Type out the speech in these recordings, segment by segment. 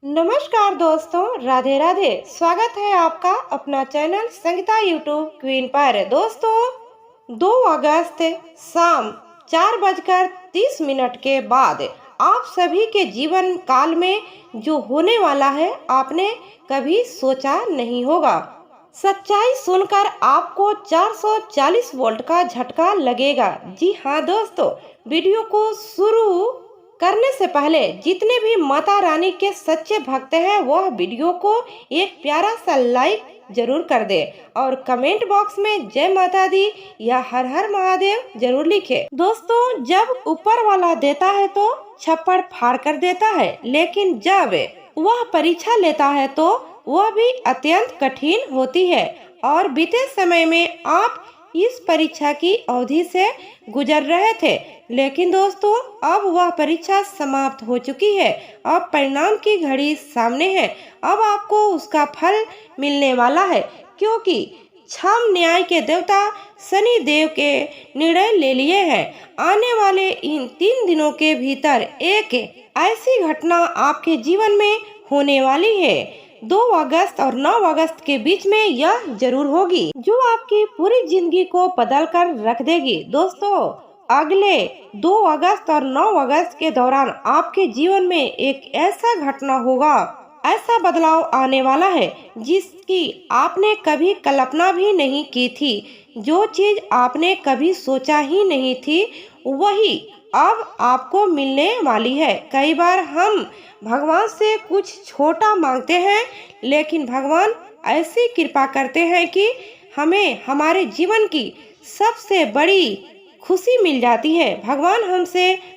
नमस्कार दोस्तों, राधे राधे। स्वागत है आपका अपना चैनल संगीता यूट्यूब क्वीन पर। दोस्तों, 2 अगस्त शाम 4:30 के बाद आप सभी के जीवन काल में जो होने वाला है आपने कभी सोचा नहीं होगा। सच्चाई सुनकर आपको 440 वोल्ट का झटका लगेगा। जी हाँ दोस्तों, वीडियो को शुरू करने से पहले जितने भी माता रानी के सच्चे भक्त हैं वह वीडियो को एक प्यारा सा लाइक जरूर कर दे और कमेंट बॉक्स में जय माता दी या हर हर महादेव जरूर लिखे। दोस्तों, जब ऊपर वाला देता है तो छप्पड़ फाड़ कर देता है, लेकिन जब वह परीक्षा लेता है तो वह भी अत्यंत कठिन होती है। और बीते समय में आप इस परीक्षा की अवधि से गुजर रहे थे, लेकिन दोस्तों अब वह परीक्षा समाप्त हो चुकी है। अब परिणाम की घड़ी सामने है। अब आपको उसका फल मिलने वाला है, क्योंकि क्षम न्याय के देवता शनि देव के निर्णय ले लिए हैं। आने वाले इन 3 दिनों के भीतर एक ऐसी घटना आपके जीवन में होने वाली है 2 अगस्त और 9 अगस्त के बीच में यह जरूर होगी, जो आपकी पूरी जिंदगी को बदल कर रख देगी। दोस्तों, अगले 2 अगस्त और 9 अगस्त के दौरान आपके जीवन में एक ऐसा घटना होगा, ऐसा बदलाव आने वाला है जिसकी आपने कभी कल्पना भी नहीं की थी। जो चीज आपने कभी सोचा ही नहीं थी वही अब आपको मिलने वाली है। कई बार हम भगवान से कुछ छोटा मांगते हैं, लेकिन भगवान ऐसी कृपा करते हैं कि हमें हमारे जीवन की सबसे बड़ी खुशी मिल जाती है। भगवान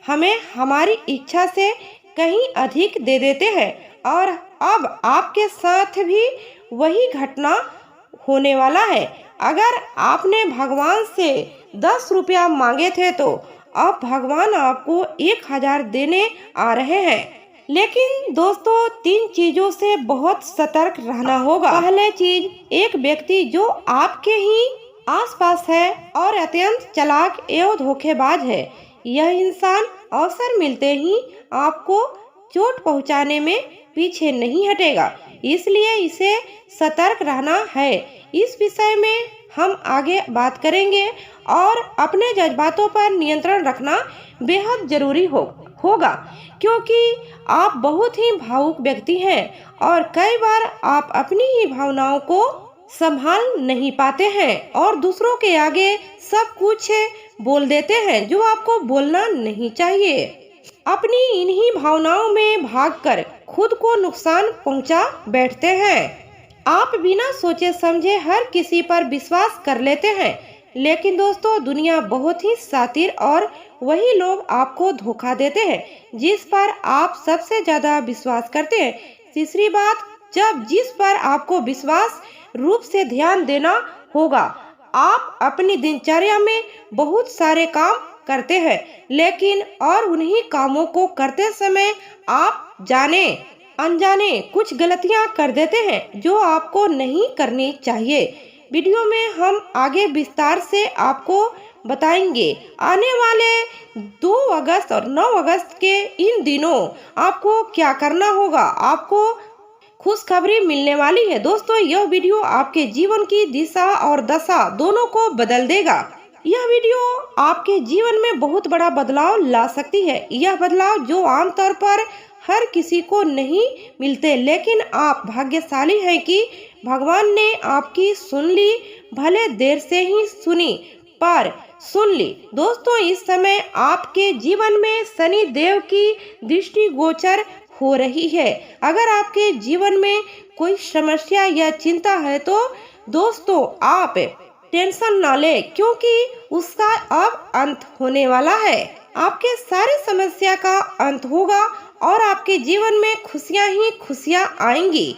हमें हमारी इच्छा से कहीं अधिक दे देते हैं और अब आपके साथ भी वही घटना होने वाला है। अगर आपने भगवान से 10 रुपया मांगे थे तो अब भगवान आपको 1000 देने आ रहे हैं। लेकिन दोस्तों, 3 चीजों से बहुत सतर्क रहना होगा। पहले चीज, एक व्यक्ति जो आपके ही आसपास है और अत्यंत चालाक एवं धोखेबाज है। यह इंसान अवसर मिलते ही आपको चोट पहुंचाने में पीछे नहीं हटेगा, इसलिए इसे सतर्क रहना है। इस विषय में हम आगे बात करेंगे और अपने जज्बातों पर नियंत्रण रखना बेहद जरूरी होगा, क्योंकि आप बहुत ही भावुक व्यक्ति हैं और कई बार आप अपनी ही भावनाओं को संभाल नहीं पाते हैं और दूसरों के आगे सब कुछ बोल देते हैं जो आपको बोलना नहीं चाहिए। अपनी इन्हीं भावनाओं में भागकर खुद को नुकसान पहुंचा बैठते हैं। आप बिना सोचे समझे हर किसी पर विश्वास कर लेते हैं, लेकिन दोस्तों दुनिया बहुत ही शातिर और वही लोग आपको धोखा देते हैं जिस पर आप सबसे ज्यादा विश्वास करते हैं। तीसरी बात, जब जिस पर आपको विश्वास रूप से ध्यान देना होगा, आप अपनी दिनचर्या में बहुत सारे काम करते हैं, लेकिन और उन्हीं कामों को करते समय आप जाने अनजाने कुछ गलतियां कर देते हैं जो आपको नहीं करनी चाहिए। वीडियो में हम आगे विस्तार से आपको बताएंगे। आने वाले 2 अगस्त और 9 अगस्त के इन दिनों आपको क्या करना होगा, आपको खुशखबरी मिलने वाली है। दोस्तों, यह वीडियो आपके जीवन की दिशा और दशा दोनों को बदल देगा। यह वीडियो आपके जीवन में बहुत बड़ा बदलाव ला सकती है। यह बदलाव जो आमतौर पर हर किसी को नहीं मिलते, लेकिन आप भाग्यशाली हैं कि भगवान ने आपकी सुन ली। भले देर से ही सुनी, पर सुन ली। दोस्तों, इस समय आपके जीवन में शनि देव की दृष्टि गोचर हो रही है। अगर आपके जीवन में कोई समस्या या चिंता है तो दोस्तों आप टेंशन ना ले, क्योंकि उसका अब अंत होने वाला है। आपके सारे समस्या का अंत होगा और आपके जीवन में खुशियां ही खुशियां आएंगी।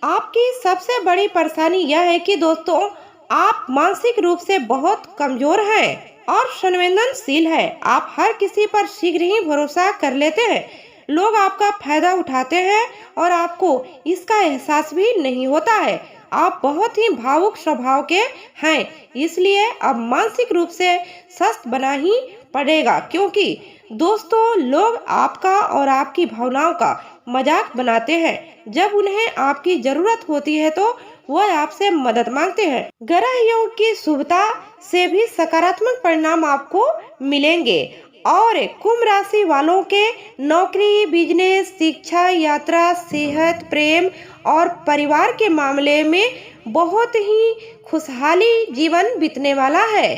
आपकी सबसे बड़ी परेशानी यह है कि दोस्तों आप मानसिक रूप से बहुत कमजोर हैं और संवेदनशील हैं। आप हर किसी पर शीघ्र ही भरोसा कर लेते हैं। लोग आपका फायदा उठाते हैं और आपको इसका एहसास भी नहीं होता है। आप बहुत ही भावुक स्वभाव के हैं, इसलिए अब मानसिक रूप से स्वस्थ बना ही पड़ेगा, क्योंकि दोस्तों लोग आपका और आपकी भावनाओं का मजाक बनाते हैं। जब उन्हें आपकी जरूरत होती है तो वह आपसे मदद मांगते हैं। ग्रह योग की शुभता से भी सकारात्मक परिणाम आपको मिलेंगे। और कुंभ राशि वालों के नौकरी, बिजनेस, शिक्षा, यात्रा, सेहत, प्रेम और परिवार के मामले में बहुत ही खुशहाली जीवन बीतने वाला है।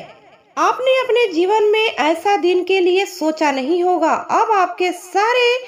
आपने अपने जीवन में ऐसा दिन के लिए सोचा नहीं होगा। अब आपके सारे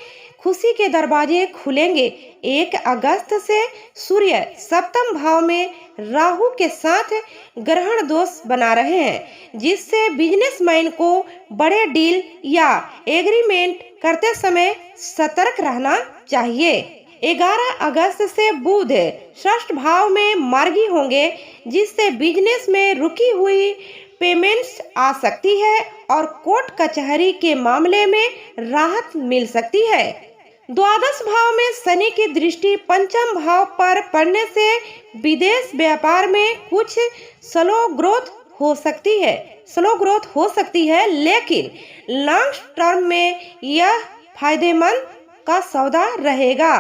खुशी के दरवाजे खुलेंगे। 1 अगस्त से सूर्य सप्तम भाव में राहु के साथ ग्रहण दोष बना रहे हैं, जिससे बिजनेसमैन को बड़े डील या एग्रीमेंट करते समय सतर्क रहना चाहिए। 11 अगस्त से बुध षष्ठ भाव में मार्गी होंगे, जिससे बिजनेस में रुकी हुई पेमेंट्स आ सकती है और कोर्ट कचहरी के मामले में राहत मिल सकती है। द्वादश भाव में शनि की दृष्टि पंचम भाव पर पड़ने से विदेश व्यापार में कुछ स्लो ग्रोथ हो सकती है, लेकिन लॉन्ग टर्म में यह फायदेमंद का सौदा रहेगा।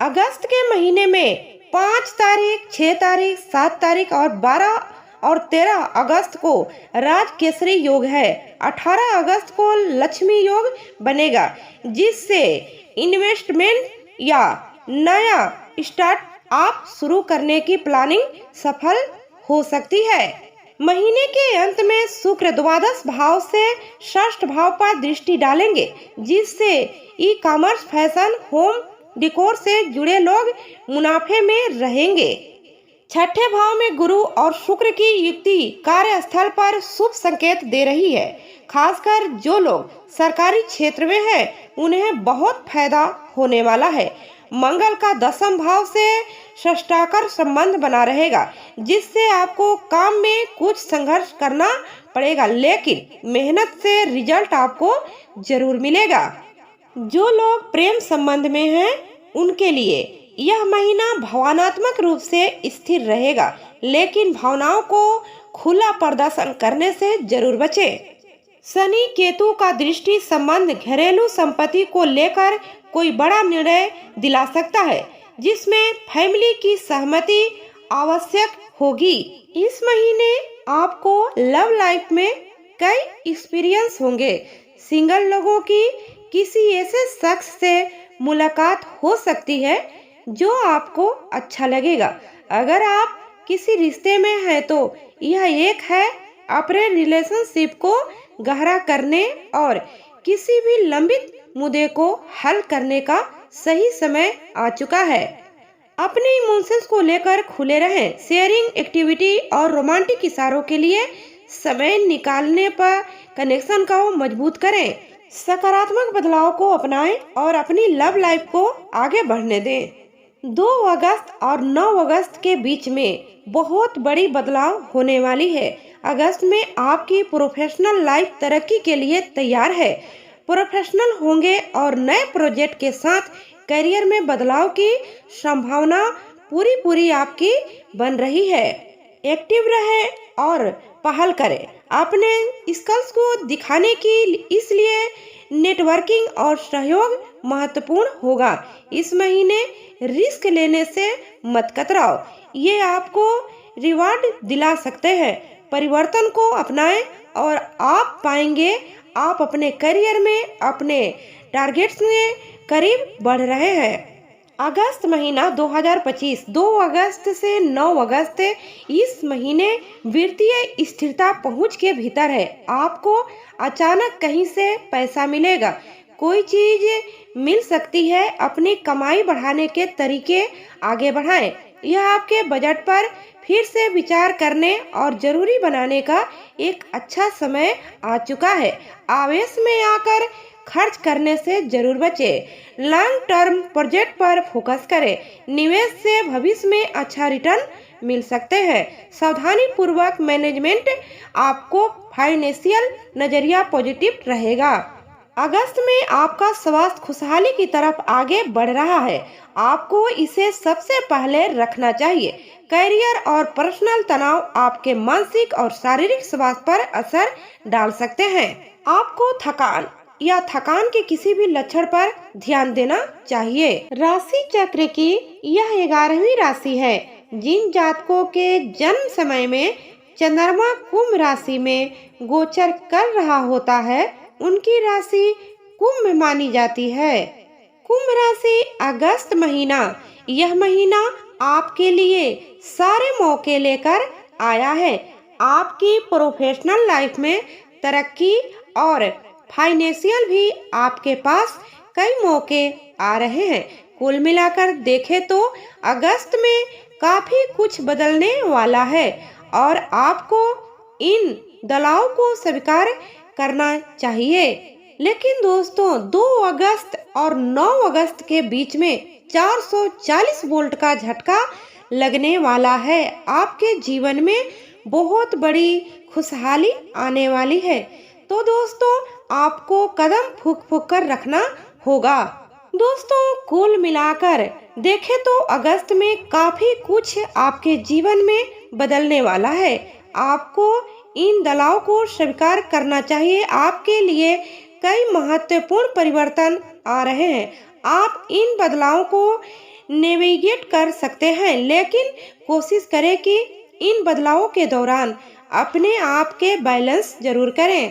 अगस्त के महीने में 5 तारीख, 6 तारीख, 7 तारीख और 12 और 13 अगस्त को राज केसरी योग है। 18 अगस्त को लक्ष्मी योग बनेगा, जिससे इन्वेस्टमेंट या नया स्टार्टअप शुरू करने की प्लानिंग सफल हो सकती है। महीने के अंत में शुक्र द्वादश भाव से षष्ठ भाव पर दृष्टि डालेंगे, जिससे e commerce, fashion, home decor से जुड़े लोग मुनाफे में रहेंगे। छठे भाव में गुरु और शुक्र की युक्ति कार्यस्थल पर शुभ संकेत दे रही है। खासकर जो लोग सरकारी क्षेत्र में हैं, उन्हें बहुत फायदा होने वाला है। मंगल का दसम भाव से षष्ठाकर संबंध बना रहेगा, जिससे आपको काम में कुछ संघर्ष करना पड़ेगा, लेकिन मेहनत से रिजल्ट आपको जरूर मिलेगा। जो लोग प्रेम संबंध में हैं, उनके लिए यह महीना भावनात्मक रूप से स्थिर रहेगा, लेकिन भावनाओं को खुला प्रदर्शन करने से जरूर बचें। शनि केतु का दृष्टि संबंध घरेलू संपत्ति को लेकर कोई बड़ा निर्णय दिला सकता है, जिसमें फैमिली की सहमति आवश्यक होगी। इस महीने आपको लव लाइफ में कई एक्सपीरियंस होंगे। सिंगल लोगों की किसी ऐसे शख्स से मुलाकात हो सकती है जो आपको अच्छा लगेगा। अगर आप किसी रिश्ते में हैं तो यह एक है अपने रिलेशनशिप को गहरा करने और किसी भी लंबित मुद्दे को हल करने का सही समय आ चुका है। अपने इमोशंस को लेकर खुले रहें। शेयरिंग एक्टिविटी और रोमांटिक इशारों के लिए समय निकालने पर कनेक्शन को मजबूत करें। सकारात्मक बदलाव को अपनाएं और अपनी लव लाइफ को आगे बढ़ने दें। 2 अगस्त और 9 अगस्त के बीच में बहुत बड़ी बदलाव होने वाली है। अगस्त में आपकी प्रोफेशनल लाइफ तरक्की के लिए तैयार है। प्रोफेशनल होंगे और नए प्रोजेक्ट के साथ करियर में बदलाव की संभावना पूरी आपकी बन रही है। एक्टिव रहें और पहल करें अपने स्किल्स को दिखाने की, इसलिए नेटवर्किंग और सहयोग महत्वपूर्ण होगा। इस महीने रिस्क लेने से मत कतराओ, ये आपको रिवार्ड दिला सकते हैं। परिवर्तन को अपनाएं और आप पाएंगे आप अपने करियर में अपने टारगेट्स में करीब बढ़ रहे हैं। अगस्त महीना 2025 2 अगस्त से 9 अगस्त इस महीने वित्तीय स्थिरता पहुंच के भीतर है। आपको अचानक कहीं से पैसा मिलेगा, कोई चीज मिल सकती है। अपनी कमाई बढ़ाने के तरीके आगे बढ़ाएं। यह आपके बजट पर फिर से विचार करने और जरूरी बनाने का एक अच्छा समय आ चुका है। आवेश में आकर खर्च करने से जरूर बचें। लॉन्ग टर्म प्रोजेक्ट पर फोकस करें। निवेश से भविष्य में अच्छा रिटर्न मिल सकते हैं। सावधानी पूर्वक मैनेजमेंट आपको फाइनेंशियल नजरिया पॉजिटिव रहेगा। अगस्त में आपका स्वास्थ्य खुशहाली की तरफ आगे बढ़ रहा है। आपको इसे सबसे पहले रखना चाहिए। करियर और पर्सनल तनाव आपके मानसिक और शारीरिक स्वास्थ्य पर असर डाल सकते हैं। आपको थकान या थकान के किसी भी लक्षण पर ध्यान देना चाहिए। राशि चक्र की यह 11वीं राशि है। जिन जातकों के जन्म समय में चंद्रमा कुंभ राशि में गोचर कर रहा होता है, उनकी राशि कुंभ मानी जाती है। कुंभ राशि अगस्त महीना, यह महीना आपके लिए सारे मौके लेकर आया है। आपकी प्रोफेशनल लाइफ में तरक्की और फाइनेंशियल भी आपके पास कई मौके आ रहे हैं। कुल मिलाकर देखें तो अगस्त में काफी कुछ बदलने वाला है और आपको इन बदलाव को स्वीकार करना चाहिए। लेकिन दोस्तों 2 अगस्त और 9 अगस्त के बीच में 440 वोल्ट का झटका लगने वाला है। आपके जीवन में बहुत बड़ी खुशहाली आने वाली है। तो दोस्तों आपको कदम फूंक फूंक कर रखना होगा। दोस्तों कुल मिलाकर देखें तो अगस्त में काफी कुछ आपके जीवन में बदलने वाला है। आपको इन बदलाव को स्वीकार करना चाहिए। आपके लिए कई महत्वपूर्ण परिवर्तन आ रहे हैं। आप इन बदलावों को नेविगेट कर सकते हैं, लेकिन कोशिश करें कि इन बदलावों के दौरान अपने आप के बैलेंस जरूर करें।